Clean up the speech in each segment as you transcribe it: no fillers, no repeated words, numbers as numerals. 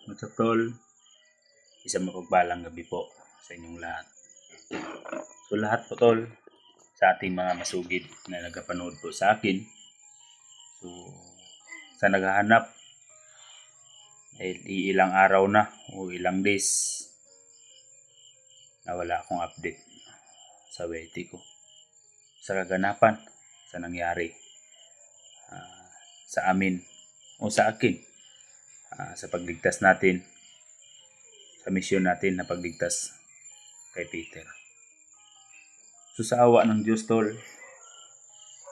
What's up, tol? Isang mapagpalang gabi po sa inyong lahat. So lahat po, tol, sa ating mga masugid na nagapanood po sa akin. So sa naghahanap, ilang araw na o ilang days na wala akong update sa weti ko. Sa kaganapan, sa nangyari sa amin o sa akin sa pagligtas natin, sa misyon natin na pagligtas kay Peter. So sa awa ng Diyos, tol,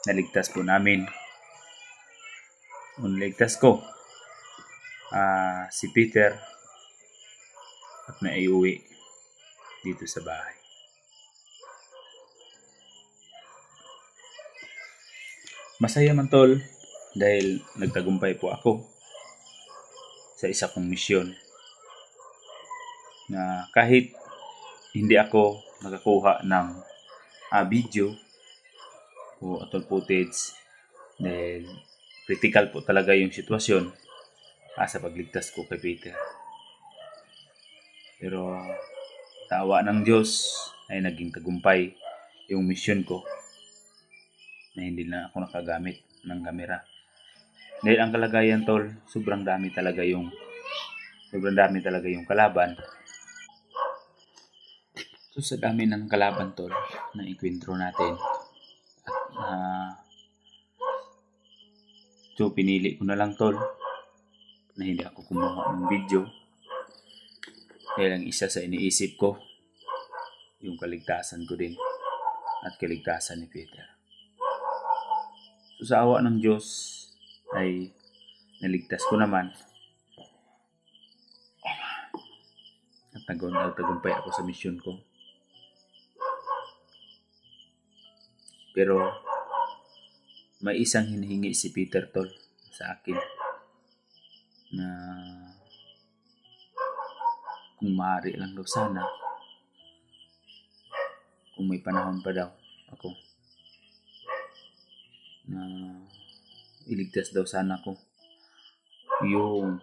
naligtas po namin. Naligtas ko si Peter at naiuwi dito sa bahay. Masaya man, tol, dahil nagtagumpay po ako sa isa kong misyon na kahit hindi ako nakakuha ng video o atol footage dahil critical po talaga yung sitwasyon sa pagligtas ko kay Peter. Pero tawa ng Diyos ay naging tagumpay yung misyon ko na hindi na ako nakagamit ng kamera. Dahil ang kalagayan, tol, sobrang dami talaga yung kalaban. So sa dami ng kalaban, tol, na ikwentro natin at so pinili ko na lang, tol, na hindi ako kumuha ng video dahil ang isa sa iniisip ko yung kaligtasan ko din at kaligtasan ni Peter. So sa awa ng Diyos ay naligtas ko naman at nagtagumpay ako sa misyon ko. Pero may isang hinihingi si Peter, tol, sa akin na kung maaari lang daw sana, kung may panahon pa daw ako, na iligtas daw sana ko yung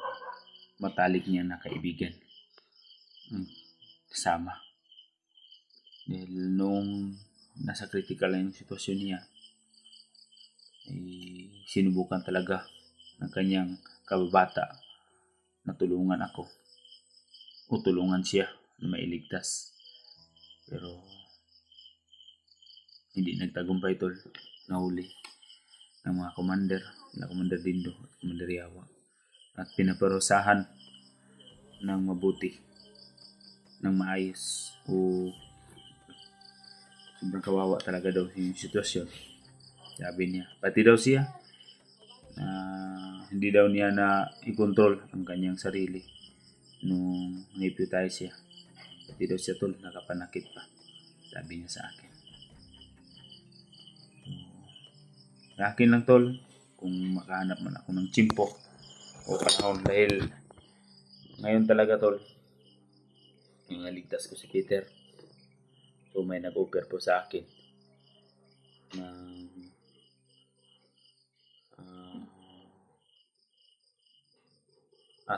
matalik niya na kaibigan kasama. Dahil nung nasa critical na yung sitwasyon niya, sinubukan talaga ng kanyang kababata na tulungan ako o tulungan siya na mailigtas. Pero hindi nagtagumpay, tol. Nahuli ng mga commander, na Commander Dindo at Commander Yawa, at pinaparusahan ng mabuti, ng maayos, o sobrang kawawa talaga daw yung sitwasyon. Sabi niya, pati daw siya hindi daw niya na i-control ang kanyang sarili nung na-hypnotize siya. Pati daw siya, tol, nakapanakit pa, sabi niya sa akin. Sa akin lang, tol, kung makahanap man ako ng tsimpo o panahon, dahil ngayon talaga, tol, yung naligtas ko si Peter, so may nag-offer po sa akin ng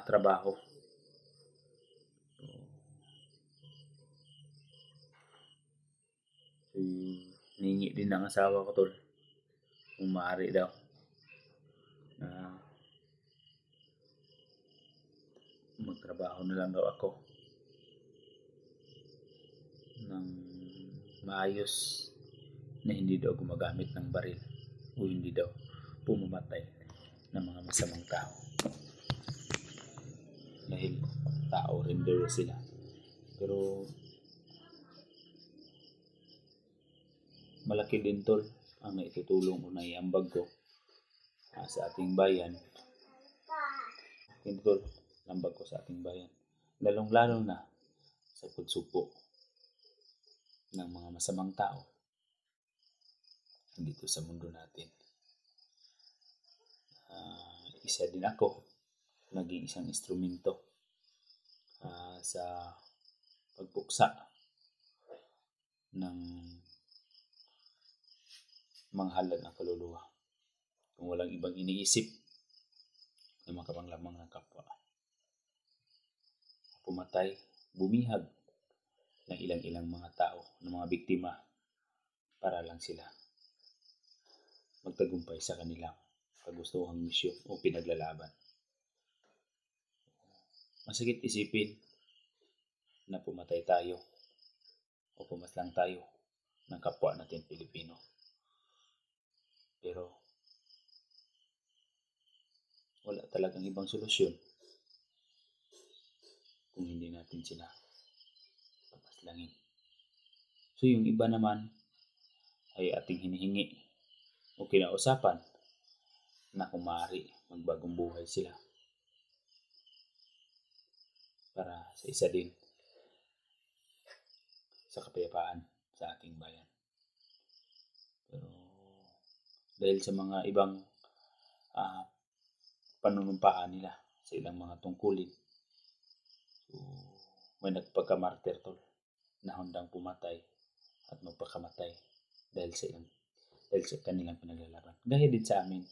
trabaho. So, hiningi din ng asawa ko, tol, kung maaari daw na magtrabaho na lang daw ako ng maayos na hindi daw gumagamit ng baril o hindi daw pumamatay ng mga masamang tao, dahil tao rin daw sila. Pero malaki din, tol, ang naitutulong o naiambag ko sa ating bayan. Hindi, tol, ambag ko sa ating bayan, lalong-lalo na sa pagsupo ng mga masamang tao dito sa mundo natin. Isa din ako naging isang instrumento sa pagpuksa ng manghalad ng kaluluwa kung walang ibang iniisip na makapanglamang ng kapwa. pumatay, bumihag ng ilang-ilang mga tao, ng mga biktima para lang sila magtagumpay sa kanilang kagustuhang misyon o pinaglalaban. Masakit isipin na pumatay tayo o pumaslang tayo ng kapwa natin Pilipino. Pero wala talagang ibang solusyon kung hindi natin sila papaslangin. So yung iba naman ay ating hinihingi o kinausapan na kung maaari magbagong buhay sila para sa isa din sa kapayapaan sa ating bayan. Pero dahil sa mga ibang panunumpaan nila sa ilang mga tungkulin, so may nagpagka-martyr tol na handang pumatay at magpakamatay dahil sa kanilang pinaglalaban. Gaya din sa amin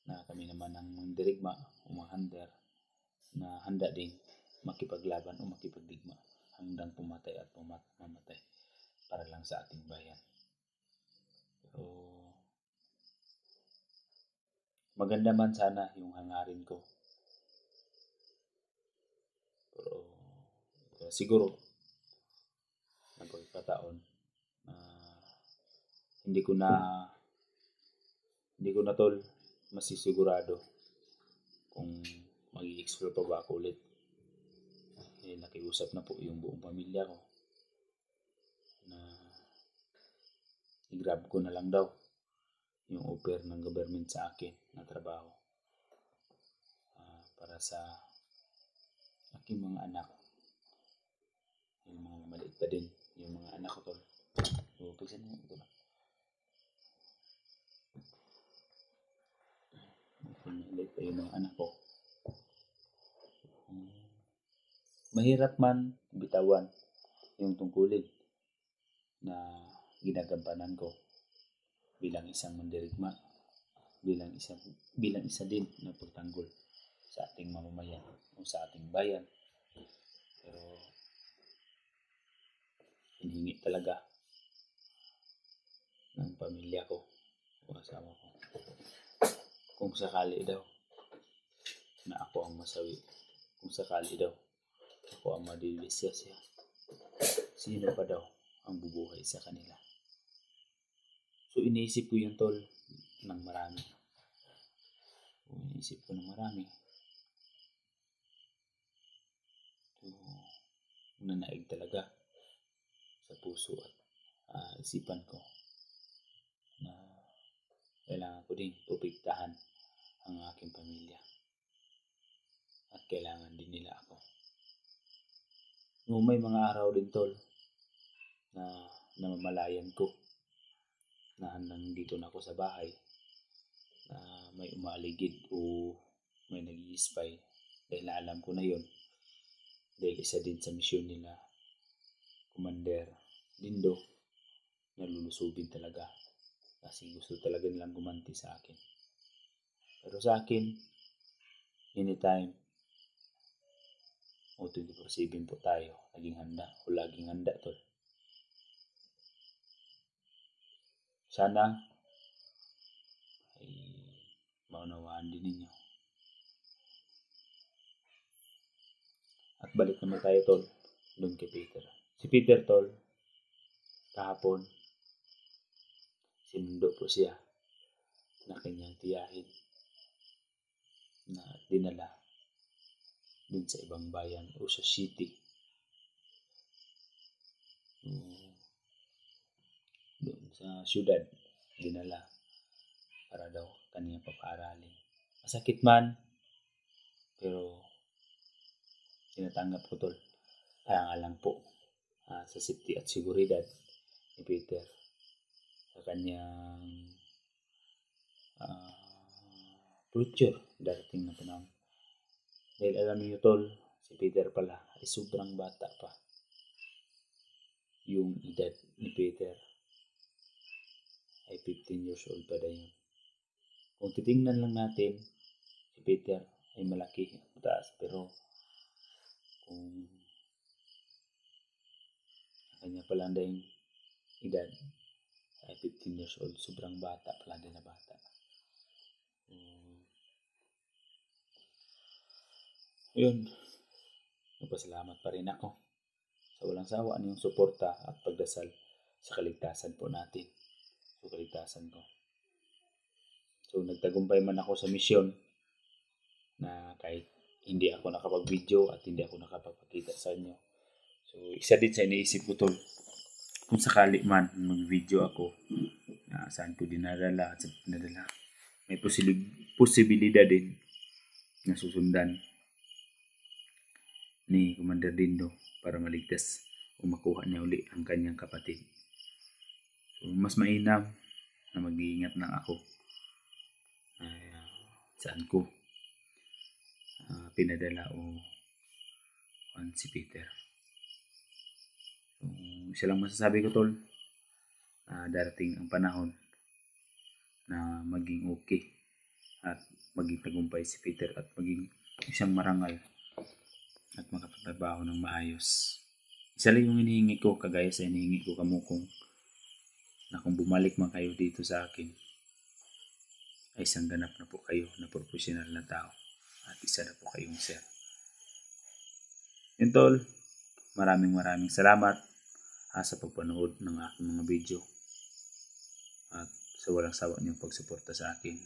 na kami naman ang mandirigma o mga handler na handa din makipaglaban o makipagdigma hanggang pumatay at mamatay para lang sa ating bayan. Pero maganda man sana yung hangarin ko. Pero siguro ng pagkataon hindi ko na tol masisigurado kung mag-i-explore pa ba ako ulit. Nakiusap na po yung buong pamilya ko na i-grab ko na lang daw yung offer ng government sa akin na trabaho para sa aking mga anak. Yung mga maliit pa din yung mga anak ko tol. So, pagsan mo ito. Maliit pa yung mga anak ko. Mahirap man bitawan yung tungkulin na ginagampanan ko bilang isang mandirigma, bilang isa din na pagtanggol sa ating mamamayan o sa ating bayan. Pero hinihingi talaga ng pamilya ko o asawa ko kung sakali daw na ako ang masawi, kung sakali daw ako ang madilisya siya, sino pa daw ang bubuhay sa kanila. So iniisip ko yun tol ng marami. Iniisip ko ng marami. So nanaig talaga sa puso at isipan ko na kailangan ko din pupigtahan ang aking pamilya at kailangan din nila ako. No, may mga araw din tol na namamalayan ko na nandito na ako sa bahay na may umaaligid o may nag-i-spy dahil alam ko na yun dahil isa din sa misyon nila Commander Dindo na lulusubin talaga kasi gusto talaga nilang gumanti sa akin. Pero sa akin anytime o 24/7 po tayo laging handa tol. Sana ay maunawaan din ninyo. At balik naman tayo tol doon kay Peter. Si Peter tol kahapon sinundo po siya na kanyang tiyahin na dinala dun sa ibang bayan o sa city. Doon sa syudad dinala para daw kanya papaaralin. Masakit man pero tinatanggap ko tol. Kaya nga lang po sa safety at seguridad ni Peter sa kanyang future darating na panahon. Dahil alam niyo tol, si Peter pala ay sobrang bata pa. Yung edad ni Peter ay 15 years old pa din yun. Kung titingnan lang natin, si Peter ay malaki, mataas, pero niya pala yung edad ay 15 years old. Sobrang bata pala din na bata. Yun, nagpasalamat pa rin ako sa walang sawa niyong suporta at pagdasal sa kaligtasan po natin. So, kaligtasan ko. So, nagtagumpay man ako sa misyon na kahit hindi ako nakapag-video at hindi ako nakapagpakita sa inyo. So, isa din sa iniisip ko tol, kung sakali man mag-video ako, saan ko dinadala at saan ko dinadala, may posibilidad din na susundan ni Commander Dindo para maligtas o makuha niya uli ang kanyang kapatid. So, mas mainam na mag-iingat lang ako saan ko pinadala o si Peter. So, isa lang masasabi ko tol, darating ang panahon na maging okay at maging tagumpay si Peter at maging isang marangal at makapagtrabaho ng maayos. Isa lang yung hinihingi ko, kagaya sa hinihingi ko kamukong, na kung bumalik man kayo dito sa akin, ay isang ganap na po kayo na professional na tao at isa na po kayong sir. Yun tol, maraming salamat sa pagpanood ng aking mga video at sa walang sawa niyong pagsuporta sa akin.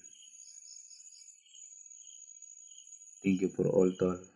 Thank you for all tol.